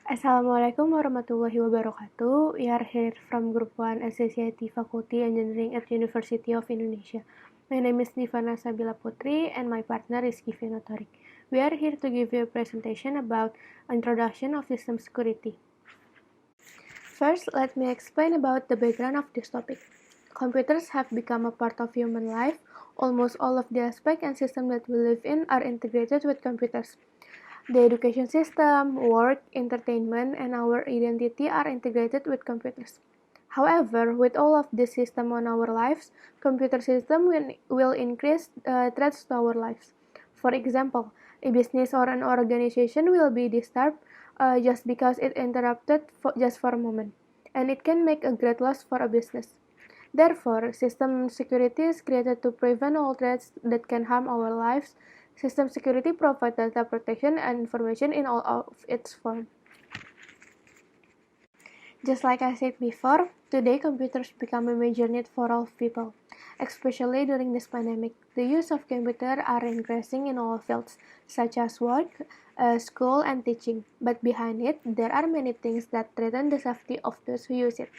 Assalamualaikum warahmatullahi wabarakatuh. We are here from Group 1 SCCIT Faculty Engineering at University of Indonesia. My name is Nivana Sabila Putri and my partner is Kivin Otorik. We are here to give you a presentation about introduction of system security. First, let me explain about the background of this topic. Computers have become a part of human life. Almost all of the aspects and systems that we live in are integrated with computers. The education system, work, entertainment, and our identity are integrated with computers. However, with all of this system on our lives, computer system will increase threats to our lives. For example, a business or an organization will be disturbed just because it interrupted just for a moment, and it can make a great loss for a business. Therefore, system security is created to prevent all threats that can harm our lives. System security provides data protection and information in all of its forms. Just like I said before, today computers become a major need for all people, especially during this pandemic. The use of computers are increasing in all fields, such as work, school, and teaching. But behind it, there are many things that threaten the safety of those who use it.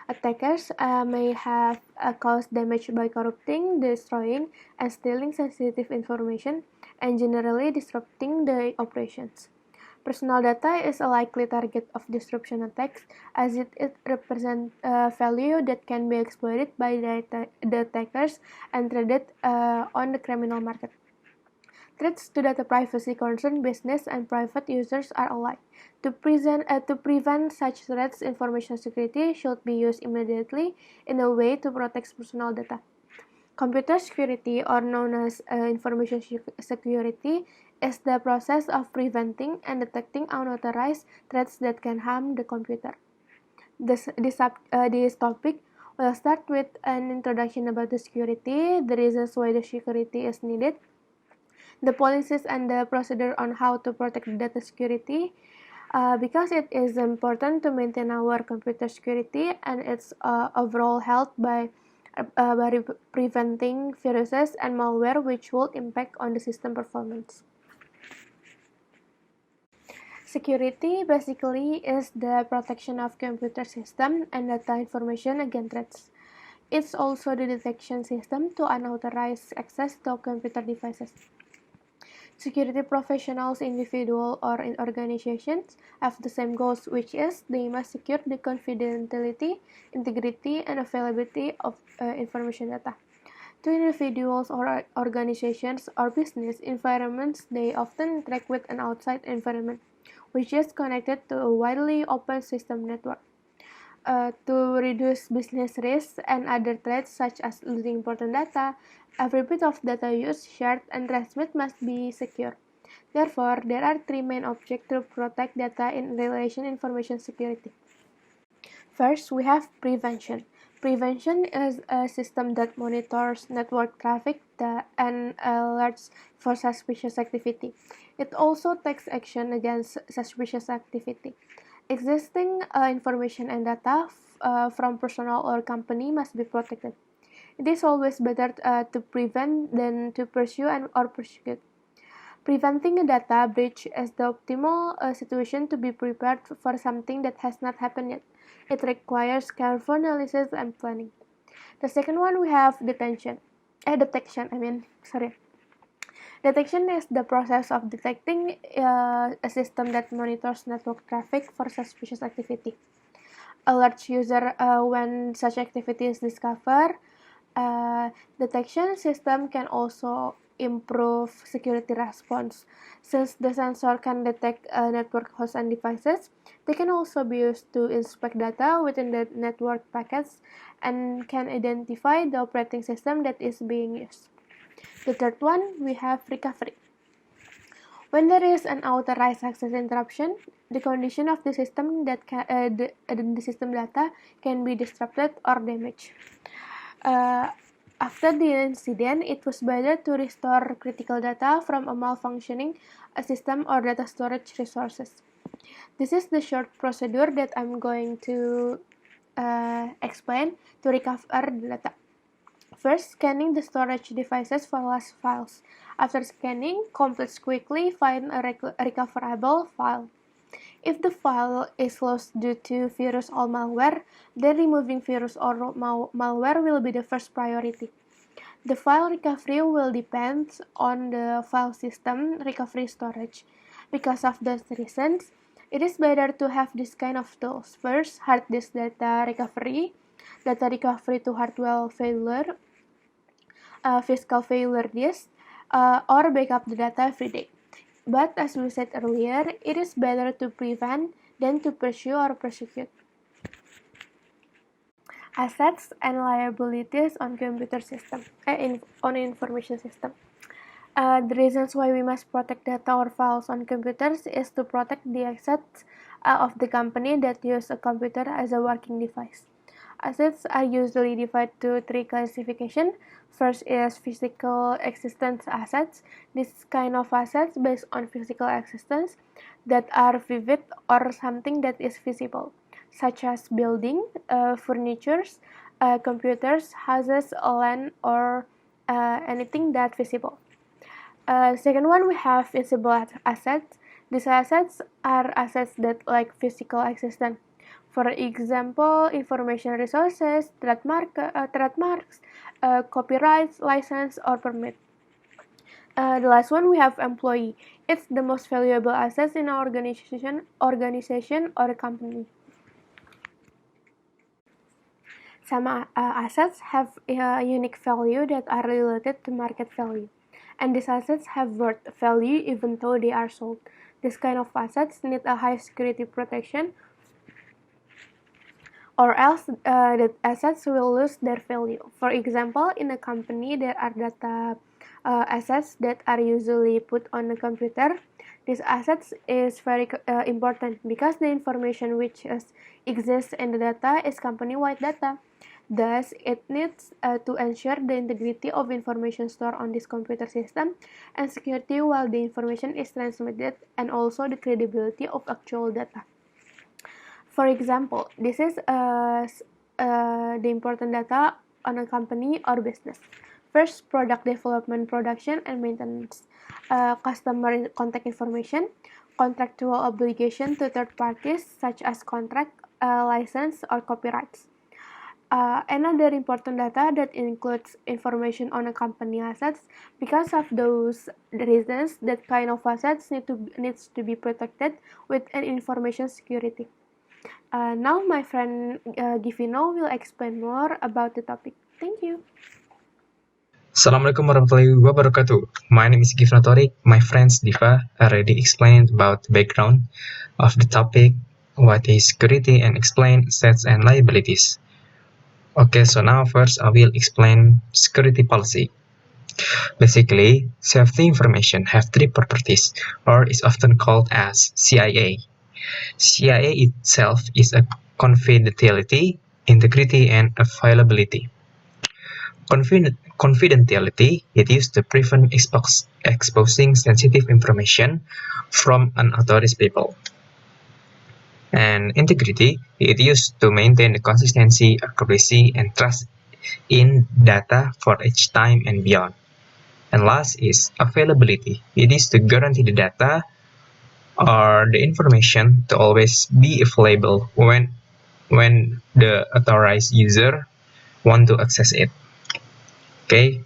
Attackers may have caused damage by corrupting, destroying, and stealing sensitive information, and generally disrupting the operations. Personal data is a likely target of disruption attacks, as it represents value that can be exploited by the attackers and traded on the criminal market. Threats to data privacy concern business and private users are alike. To prevent such threats, information security should be used immediately in a way to protect personal data. Computer security, or known as information security, is the process of preventing and detecting unauthorized threats that can harm the computer. This topic will start with an introduction about the security, the reasons why the security is needed, the policies and the procedure on how to protect data security, because it is important to maintain our computer security and its overall health by preventing viruses and malware which will impact on the system performance. Security basically is the protection of computer system and data information against threats. It's also the detection system to unauthorized access to computer devices. Security professionals, individuals, or organizations have the same goals, which is they must secure the confidentiality, integrity, and availability of information data. To individuals or organizations or business environments, they often interact with an outside environment, which is connected to a widely open system network. To reduce business risks and other threats such as losing important data, every bit of data used, shared, and transmitted must be secure. Therefore, there are three main objectives to protect data in relation information security. First, we have prevention. Prevention is a system that monitors network traffic and alerts for suspicious activity. It also takes action against suspicious activity. Existing information and data from personal or company must be protected. It is always better to prevent than to pursue or prosecute. Preventing a data breach is the optimal situation to be prepared for something that has not happened yet. It requires careful analysis and planning. The second one we have detection. Detection is the process of detecting a system that monitors network traffic for suspicious activity. Alerts user when such activity is discovered. Detection system can also improve security response. Since the sensor can detect network hosts and devices, they can also be used to inspect data within the network packets and can identify the operating system that is being used. The third one, we have recovery. When there is an authorized access interruption, the condition of the system the system data can be disrupted or damaged. After the incident, it was better to restore critical data from a malfunctioning system or data storage resources. This is the short procedure that I'm going to explain to recover the data. First, scanning the storage devices for lost files. After scanning, complete quickly find a recoverable file. If the file is lost due to virus or malware, then removing virus or malware will be the first priority. The file recovery will depend on the file system recovery storage. Because of those reasons, it is better to have this kind of tools. First, hard disk data recovery to hardware failure, physical failure disk, or backup the data every day. But as we said earlier, it is better to prevent than to pursue or prosecute. Assets and liabilities on computer system, on information system. The reasons why we must protect data or files on computers is to protect the assets of the company that use a computer as a working device. Assets are usually divided to three classifications. First is physical existence assets. This kind of assets based on physical existence that are vivid or something that is visible, such as building, furniture, computers, houses, land, or anything that visible. Second one, we have visible assets. These assets are assets that like physical existence. For example, information resources, trademarks, copyrights, license, or permit. The last one, we have employee. It's the most valuable assets in an organization or a company. Some assets have a unique value that are related to market value, and these assets have worth value even though they are sold. This kind of assets need a high security protection, or else the assets will lose their value. For example, in a company, there are data assets that are usually put on a computer. These assets is very important because the information which exists in the data is company-wide data. Thus, it needs to ensure the integrity of information stored on this computer system and security while the information is transmitted, and also the credibility of actual data. For example, this is the important data on a company or business. First, product development, production, and maintenance. Customer contact information, contractual obligation to third parties such as contract, license, or copyrights. Another important data that includes information on a company assets. Because of those reasons, that kind of assets needs to be protected with an information security. Now my friend Givino will explain more about the topic. Thank you. Assalamualaikum warahmatullahi wabarakatuh. My name is Givno Torik. My friends Diva already explained about the background of the topic, what is security, and explain assets and liabilities. Okay, so now first I will explain security policy. Basically, safety information have three properties, or is often called as CIA. CIA itself is a confidentiality, integrity, and availability. Confidentiality is used to prevent exposing sensitive information from unauthorized people. And integrity is used to maintain the consistency, accuracy, and trust in data for each time and beyond. And last is availability. It is to guarantee the data or the information to always be available when the authorized user want to access it. Okay,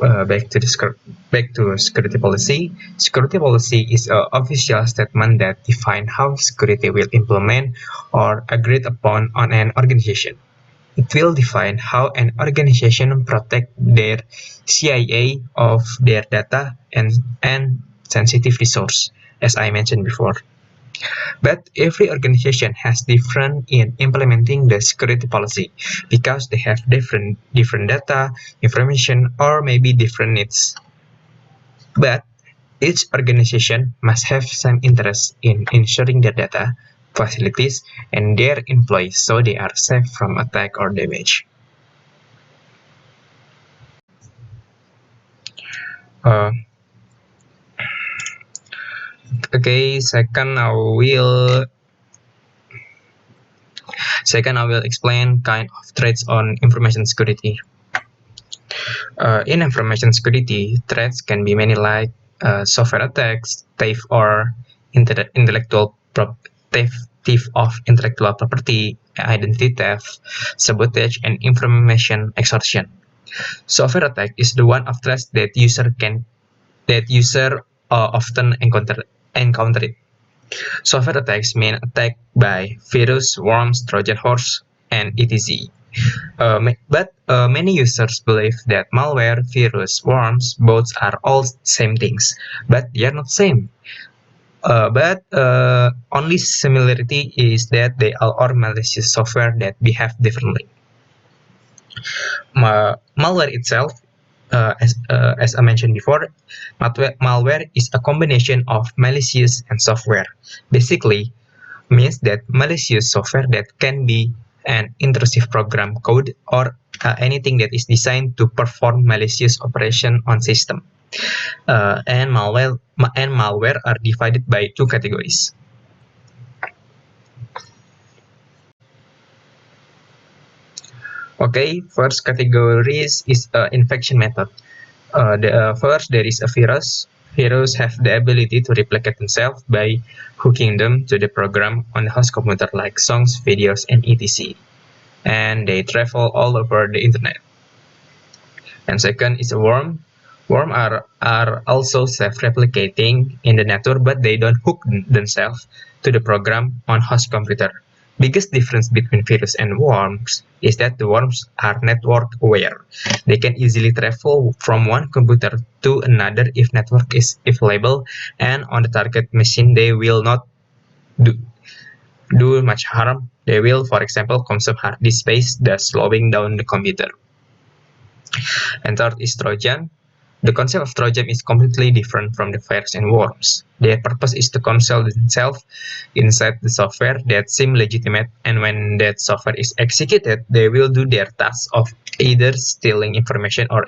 back to security policy. Security policy is an official statement that defines how security will implement or agreed upon on an organization. It will define how an organization protect their CIA of their data and sensitive resource, as I mentioned before. But every organization has different in implementing the security policy because they have different data, information, or maybe different needs. But each organization must have some interest in ensuring their data, facilities, and their employees so they are safe from attack or damage. Okay, second I will explain kind of threats on information security. In information security, threats can be many like software attacks, theft, or intellectual theft of intellectual property, identity theft, sabotage, and information extortion. Software attack is the one of threats that user often encounter it. Software attacks mean attack by virus, worms, Trojan horse, and etc. But many users believe that malware, virus, worms, bots are all same things, but they are not same. But only similarity is that they are malicious software that behave differently. Malware itself, as I mentioned before, malware is a combination of malicious and software. Basically, means that malicious software that can be an intrusive program code or anything that is designed to perform malicious operation on system. And malware are divided by two categories. Okay, first categories is infection method. First, there is a virus. Virus have the ability to replicate themselves by hooking them to the program on the host computer like songs, videos, and etc. And they travel all over the internet. And second is a worm. Worms are also self-replicating in the network, but they don't hook themselves to the program on host computer. Biggest difference between virus and worms is that the worms are network aware. They can easily travel from one computer to another if network is available, and on the target machine they will not do much harm. They will, for example, consume hard disk space, thus slowing down the computer. And third is Trojan. The concept of Trojan is completely different from the virus and worms. Their purpose is to conceal themselves inside the software that seem legitimate, and when that software is executed, they will do their task of either stealing information or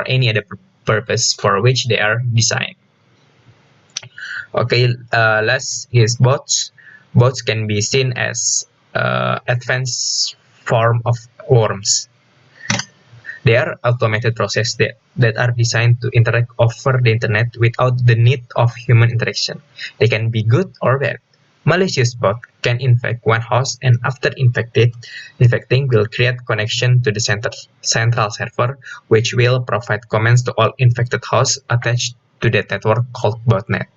any other purpose for which they are designed. Okay, last is bots. Bots can be seen as advanced form of worms. They are automated processes that are designed to interact over the internet without the need of human interaction. They can be good or bad. Malicious bot can infect one host, and after infecting will create connection to the central server, which will provide commands to all infected hosts attached to that network called botnet.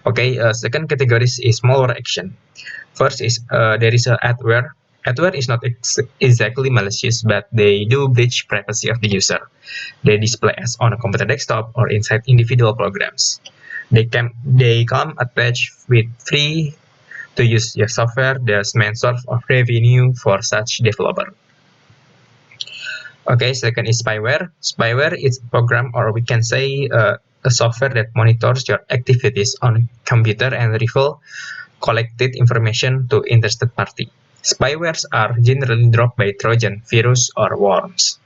Okay, second category is malware action. First is there is a adware. Adware is not exactly malicious, but they do breach privacy of the user. They display as on a computer desktop or inside individual programs. They come attached with free to use your software, the main source of revenue for such developer. Okay, second is spyware. Spyware is a program, or we can say a software that monitors your activities on a computer and reveal collected information to interested party. Spywares are generally dropped by Trojan, virus, or worms.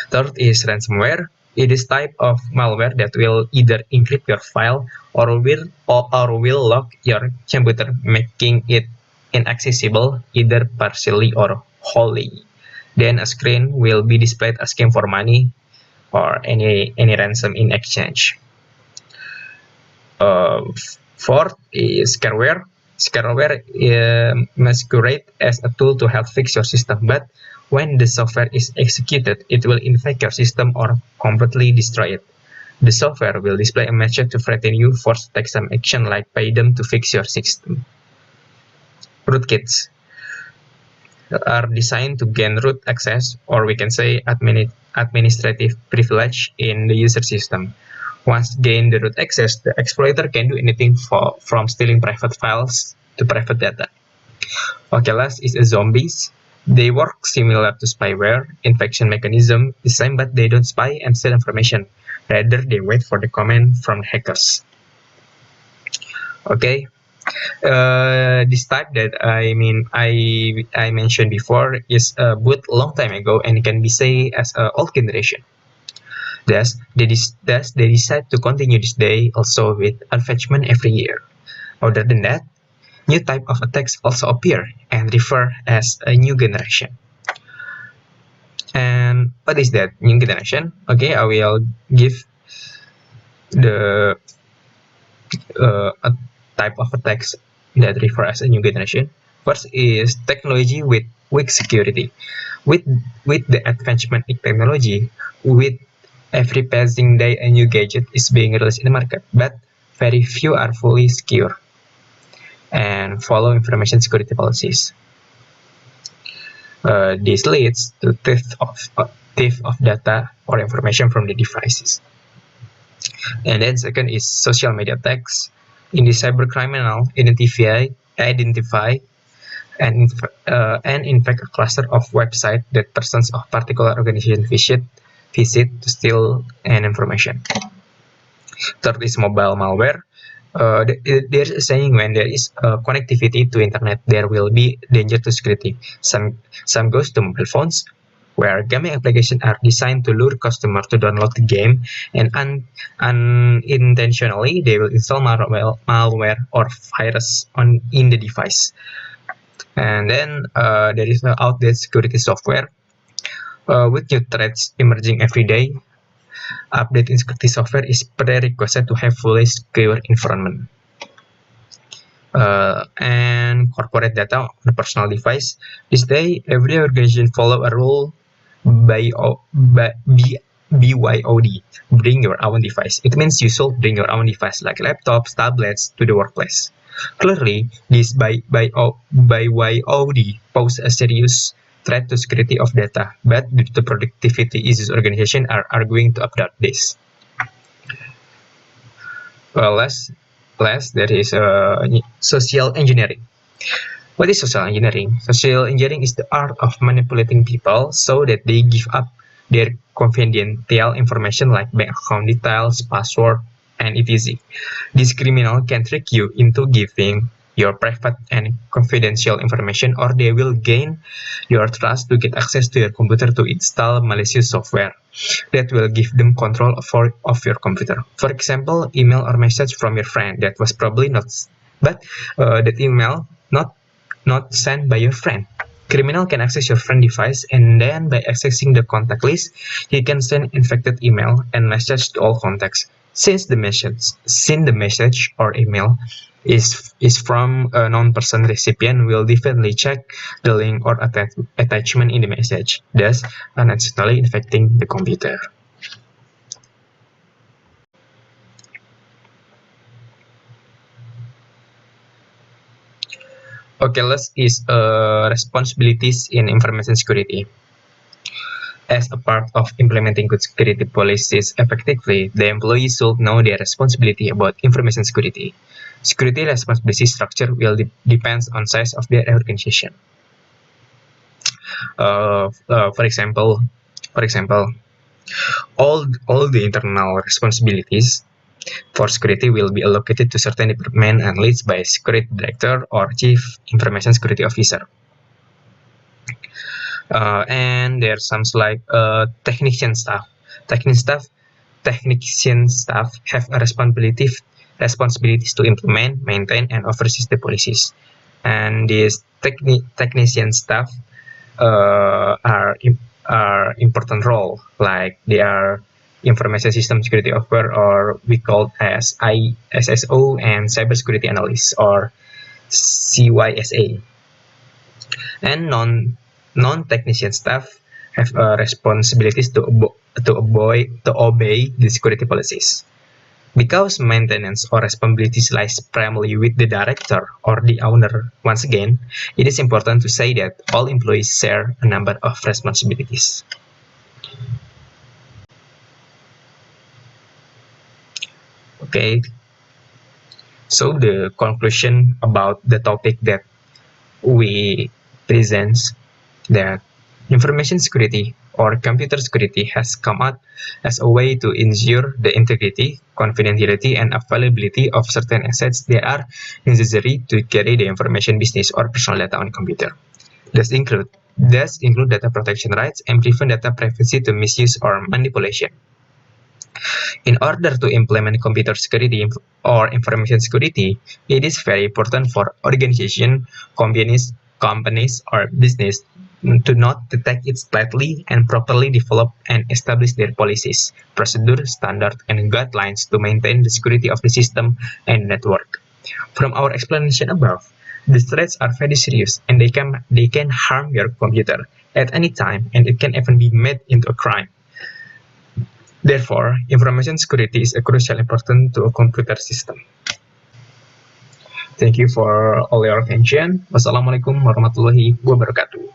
Third is ransomware. It is type of malware that will either encrypt your file or will lock your computer, making it inaccessible either partially or wholly. Then a screen will be displayed asking for money or any ransom in exchange. Fourth is scareware. Scareware masquerade as a tool to help fix your system, but when the software is executed, it will infect your system or completely destroy it. The software will display a message to threaten you, force to take some action like pay them to fix your system. Rootkits are designed to gain root access, or we can say administrative privilege in the user system. Once gain the root access, the exploiter can do anything from stealing private files to private data. Okay, last is zombies. They work similar to spyware. Infection mechanism is same, but they don't spy and steal information. Rather, they wait for the command from hackers. Okay, this type that I mentioned before is built a long time ago and can be say as an old generation. Thus, they decide to continue this day also with unfetchment every year. Other than that, new type of attacks also appear and refer as a new generation. And what is that new generation? Okay, I will give the type of attacks that refer as a new generation. First is technology with weak security. With the advancement in technology, with every passing day a new gadget is being released in the market, but very few are fully secure and follow information security policies. This leads to theft of data or information from the devices. And then second is social media attacks. In the cybercriminal identify and infect a cluster of websites that persons of particular organization visit to steal an information. Third is mobile malware. There's a saying, when there is connectivity to internet, there will be danger to security. Some goes to mobile phones, where gaming applications are designed to lure customers to download the game, and unintentionally they will install malware or virus in the device. And then there is outdated security software. With new threats emerging every day, updating security software is prerequisite to have fully secure environment. And corporate data on a personal device. This day, every organization follow a rule BYOD, bring your own device. It means you should bring your own device like laptops, tablets to the workplace. Clearly, this BYOD pose a serious threat to security of data, but due to productivity issues, organizations are arguing to adopt this. Last, there is social engineering. What is social engineering? Social engineering is the art of manipulating people so that they give up their confidential information like bank account details, password, and etc. This criminal can trick you into giving your private and confidential information, or they will gain your trust to get access to your computer to install malicious software that will give them control of your computer. For example, email or message from your friend that was probably not, but that email not sent by your friend. Criminal can access your friend device, and then by accessing the contact list, he can send infected email and message to all contacts. Since the message or email is from a non-person recipient, will definitely check the link or attachment in the message, thus unintentionally infecting the computer. Okay, last is responsibilities in information security. As a part of implementing good security policies effectively, the employees should know their responsibility about information security. Security responsibility structure will depends on size of their organization. For example, all the internal responsibilities for security will be allocated to certain department and leads by security director or chief information security officer. And there's some like technician staff. Technician staff have a responsibilities to implement, maintain, and oversee the policies. And these technician staff are important role, like they are information system security officer, or we call as ISSO, and cybersecurity analyst, or CYSA. And non-technician staff have responsibilities to obey the security policies. Because maintenance or responsibilities lies primarily with the director or the owner, once again, it is important to say that all employees share a number of responsibilities. Okay, so the conclusion about the topic that we present, that information security or computer security has come out as a way to ensure the integrity, confidentiality, and availability of certain assets that are necessary to carry the information business or personal data on computer. These include data protection rights and prevent data privacy to misuse or manipulation. In order to implement computer security or information security, it is very important for organizations, companies, or business to not detect it lightly and properly develop and establish their policies, procedures, standards, and guidelines to maintain the security of the system and network. From our explanation above, these threats are very serious and they can harm your computer at any time, and it can even be made into a crime. Therefore, information security is a crucial important to a computer system. Thank you for all your attention. Wassalamualaikum warahmatullahi wabarakatuh.